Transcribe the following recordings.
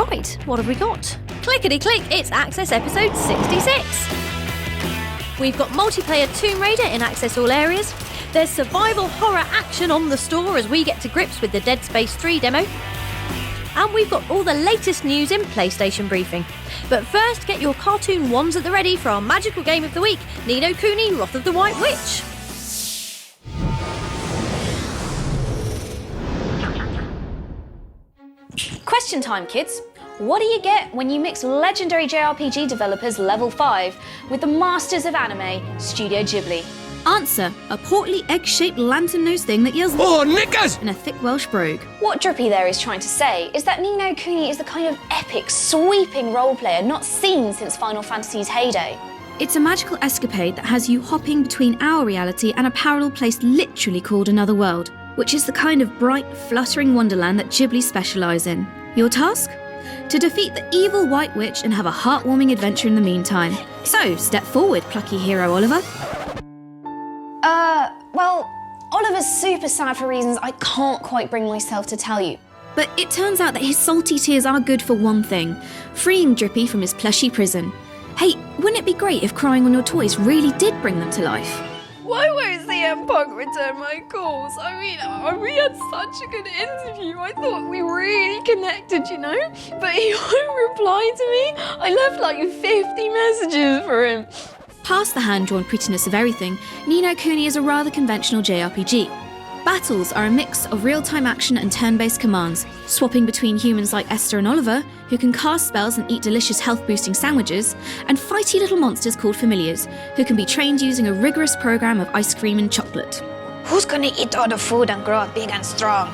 Right, what have we got? Clickety-click, it's Access episode 66. We've got multiplayer Tomb Raider in Access all areas. There's survival horror action on the store as we get to grips with the Dead Space 3 demo. And we've got all the latest news in PlayStation Briefing. But first, get your cartoon wands at the ready for our magical game of the week, Ni no Kuni Wrath of the White Witch. Question time, kids. What do you get when you mix legendary JRPG developers Level 5 with the masters of anime, Studio Ghibli? Answer, a portly egg-shaped lantern-nosed thing that yells "Oh, knickers!" in a thick Welsh brogue. What Drippy there is trying to say is that Ni no Kuni is the kind of epic, sweeping role player not seen since Final Fantasy's heyday. It's a magical escapade that has you hopping between our reality and a parallel place literally called another world, which is the kind of bright, fluttering wonderland that Ghibli specialise in. Your task? To defeat the evil White Witch and have a heartwarming adventure in the meantime. So, step forward, plucky hero Oliver. Well, Oliver's super sad for reasons I can't quite bring myself to tell you. But it turns out that his salty tears are good for one thing, freeing Drippy from his plushy prison. Hey, wouldn't it be great if crying on your toys really did bring them to life? Why won't CM Punk return my calls? I mean, we had such a good interview. I thought we really connected, you know? But he won't reply to me. I left like 50 messages for him. Past the hand-drawn prettiness of everything, Ni no Kuni is a rather conventional JRPG. Battles are a mix of real-time action and turn-based commands, swapping between humans like Esther and Oliver, who can cast spells and eat delicious health-boosting sandwiches, and fighty little monsters called familiars, who can be trained using a rigorous program of ice cream and chocolate. Who's gonna eat all the food and grow up big and strong?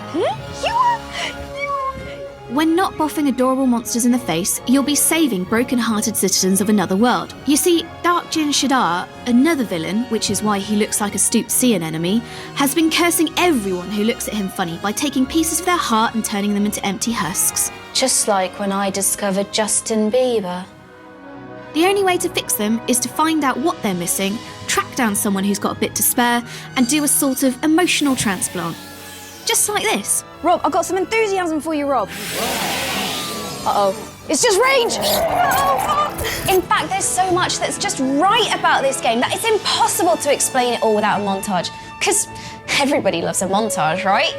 When not boffing adorable monsters in the face, you'll be saving broken-hearted citizens of another world. You see, Dark Jin Shadar, another villain, which is why he looks like a stooped Saiyan enemy, has been cursing everyone who looks at him funny by taking pieces of their heart and turning them into empty husks. Just like when I discovered Justin Bieber. The only way to fix them is to find out what they're missing, track down someone who's got a bit to spare, and do a sort of emotional transplant. Just like this. Rob, I've got some enthusiasm for you, Rob. Uh-oh. It's just rage! In fact, there's so much that's just right about this game that it's impossible to explain it all without a montage. Because everybody loves a montage, right?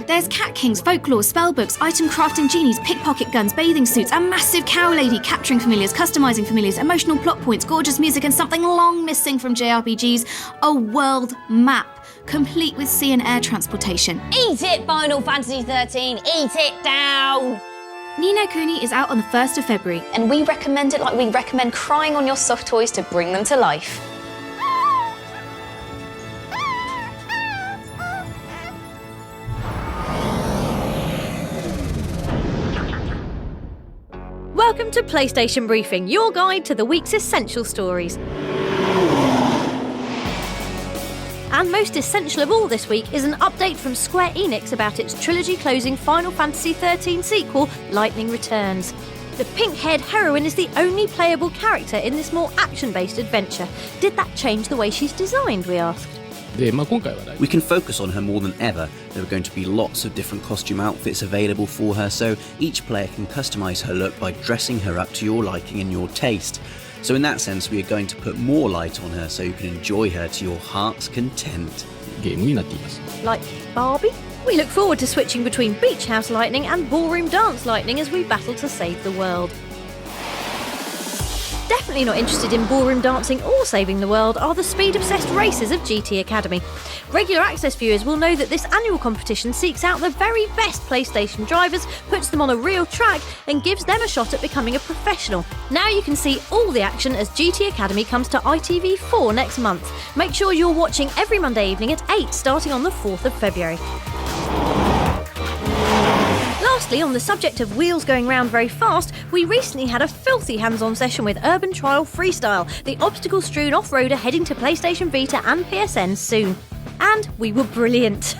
There's cat kings, folklore, spellbooks, item crafting genies, pickpocket guns, bathing suits, a massive cow lady, capturing familiars, customizing familiars, emotional plot points, gorgeous music, and something long missing from JRPGs, a world map, complete with sea and air transportation. Eat it, Final Fantasy 13! Eat it down! Ni no Kuni is out on the 1st of February. And we recommend it like we recommend crying on your soft toys to bring them to life. Welcome to PlayStation Briefing, your guide to the week's essential stories. And most essential of all this week is an update from Square Enix about its trilogy-closing Final Fantasy 13 sequel, Lightning Returns. The pink-haired heroine is the only playable character in this more action-based adventure. Did that change the way she's designed, we asked? We can focus on her more than ever. There are going to be lots of different costume outfits available for her, so each player can customise her look by dressing her up to your liking and your taste. So in that sense, we are going to put more light on her so you can enjoy her to your heart's content. Like Barbie? We look forward to switching between Beach House Lightning and Ballroom Dance Lightning as we battle to save the world. Definitely not interested in ballroom dancing or saving the world are the speed-obsessed racers of GT Academy. Regular access viewers will know that this annual competition seeks out the very best PlayStation drivers, puts them on a real track and gives them a shot at becoming a professional. Now you can see all the action as GT Academy comes to ITV4 next month. Make sure you're watching every Monday evening at 8 starting on the 4th of February. Lastly, on the subject of wheels going round very fast, we recently had a filthy hands-on session with Urban Trial Freestyle, the obstacle-strewn off-roader heading to PlayStation Vita and PSN soon. And we were brilliant.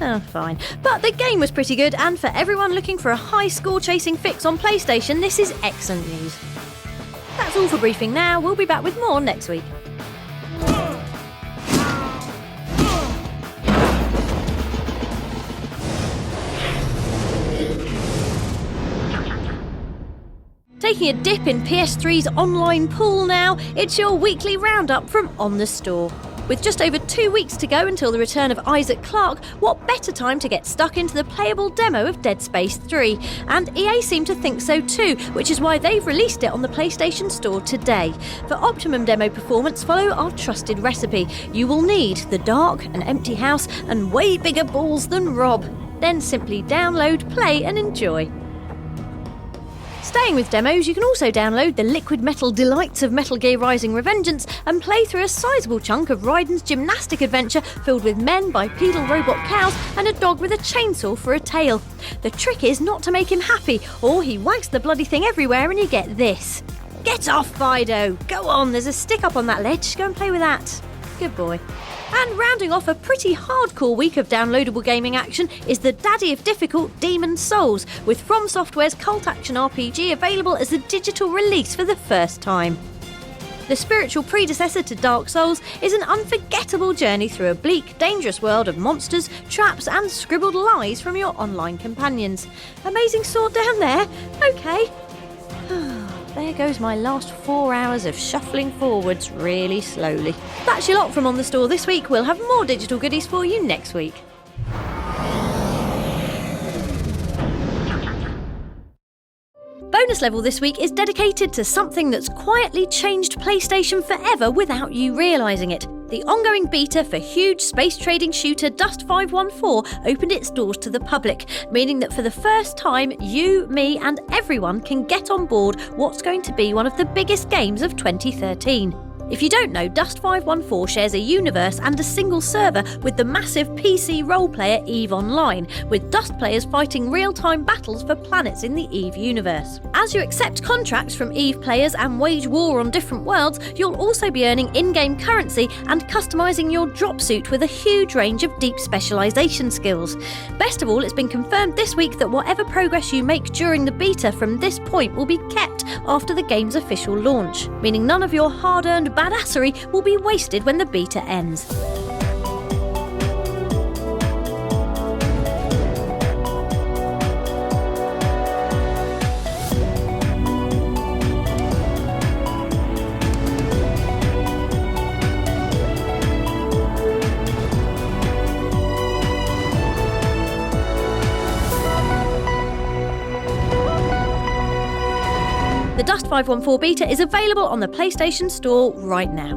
Oh, fine. But the game was pretty good, and for everyone looking for a high score-chasing fix on PlayStation, this is excellent news. That's all for briefing now. We'll be back with more next week. Taking a dip in PS3's online pool now, it's your weekly roundup from On The Store. With just over 2 weeks to go until the return of Isaac Clarke, what better time to get stuck into the playable demo of Dead Space 3? And EA seem to think so too, which is why they've released it on the PlayStation Store today. For optimum demo performance, follow our trusted recipe. You will need the dark, an empty house, and way bigger balls than Rob. Then simply download, play and enjoy. Staying with demos, you can also download the liquid metal delights of Metal Gear Rising: Revengeance and play through a sizable chunk of Raiden's gymnastic adventure filled with men, bipedal robot cows and a dog with a chainsaw for a tail. The trick is not to make him happy, or he wags the bloody thing everywhere and you get this. Get off, Fido! Go on, there's a stick up on that ledge, go and play with that. Good boy. And rounding off a pretty hardcore week of downloadable gaming action is the daddy of difficult Demon's Souls, with From Software's cult action RPG available as a digital release for the first time. The spiritual predecessor to Dark Souls is an unforgettable journey through a bleak, dangerous world of monsters, traps and scribbled lies from your online companions. Amazing sword down there? Okay. There goes my last 4 hours of shuffling forwards really slowly. That's your lot from On The Store this week. We'll have more digital goodies for you next week. Bonus level this week is dedicated to something that's quietly changed PlayStation forever without you realising it. The ongoing beta for huge space trading shooter Dust 514 opened its doors to the public, meaning that for the first time, you, me and everyone can get on board what's going to be one of the biggest games of 2013. If you don't know, Dust 514 shares a universe and a single server with the massive PC role player EVE Online, with Dust players fighting real-time battles for planets in the EVE universe. As you accept contracts from EVE players and wage war on different worlds, you'll also be earning in-game currency and customising your drop suit with a huge range of deep specialisation skills. Best of all, it's been confirmed this week that whatever progress you make during the beta from this point will be kept after the game's official launch, meaning none of your hard-earned badassery will be wasted when the beta ends. The Dust 514 beta is available on the PlayStation Store right now.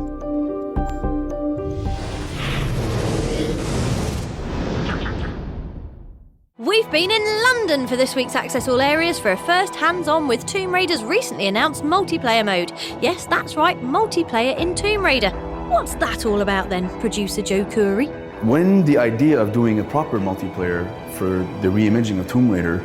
We've been in London for this week's Access All Areas for a first hands-on with Tomb Raider's recently announced multiplayer mode. Yes, that's right, multiplayer in Tomb Raider. What's that all about then, producer Joe Curry? When the idea of doing a proper multiplayer for the re-imaging of Tomb Raider,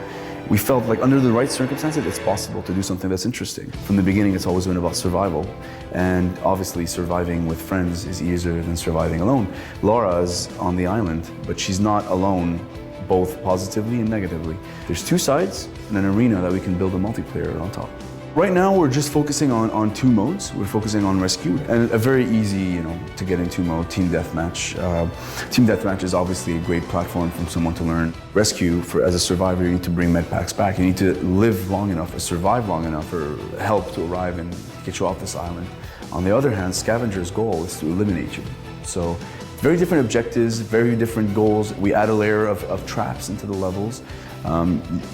we felt like under the right circumstances, it's possible to do something that's interesting. From the beginning, it's always been about survival. And obviously, surviving with friends is easier than surviving alone. Laura's on the island, but she's not alone, both positively and negatively. There's two sides and an arena that we can build a multiplayer on top. Right now, we're just focusing on two modes. We're focusing on rescue and a very easy, to get into mode, team deathmatch. Team deathmatch is obviously a great platform for someone to learn. Rescue, as a survivor, you need to bring med packs back. You need to live long enough, or survive long enough, or help to arrive and get you off this island. On the other hand, Scavenger's goal is to eliminate you. So, very different objectives, very different goals. We add a layer of traps into the levels.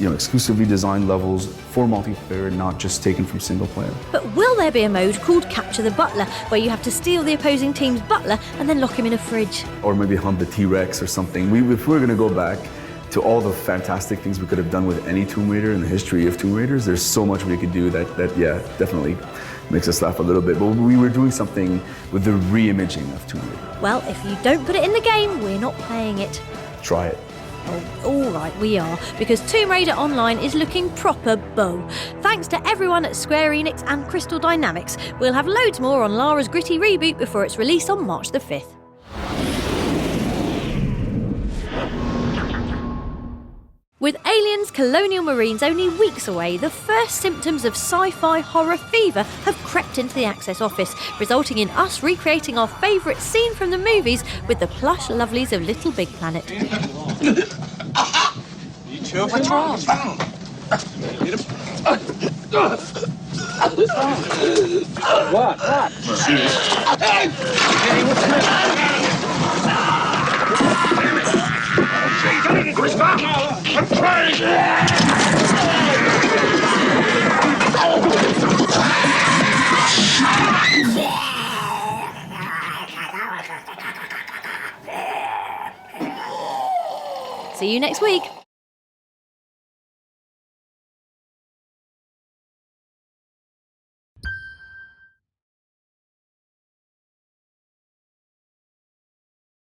Exclusively designed levels for multiplayer, not just taken from single player. But will there be a mode called Capture the Butler, where you have to steal the opposing team's butler and then lock him in a fridge? Or maybe hunt the T-Rex or something. If we're gonna go back to all the fantastic things we could have done with any Tomb Raider in the history of Tomb Raiders, there's so much we could do that definitely makes us laugh a little bit. But we were doing something with the re-imaging of Tomb Raider. Well, if you don't put it in the game, we're not playing it. Try it. Oh, all right, we are, because Tomb Raider Online is looking proper beau. Thanks to everyone at Square Enix and Crystal Dynamics. We'll have loads more on Lara's gritty reboot before its release on March the 5th. With Aliens Colonial Marines only weeks away, the first symptoms of sci-fi horror fever have crept into the Access office, resulting in us recreating our favourite scene from the movies with the plush lovelies of Little Big Planet. What's wrong? See you next week.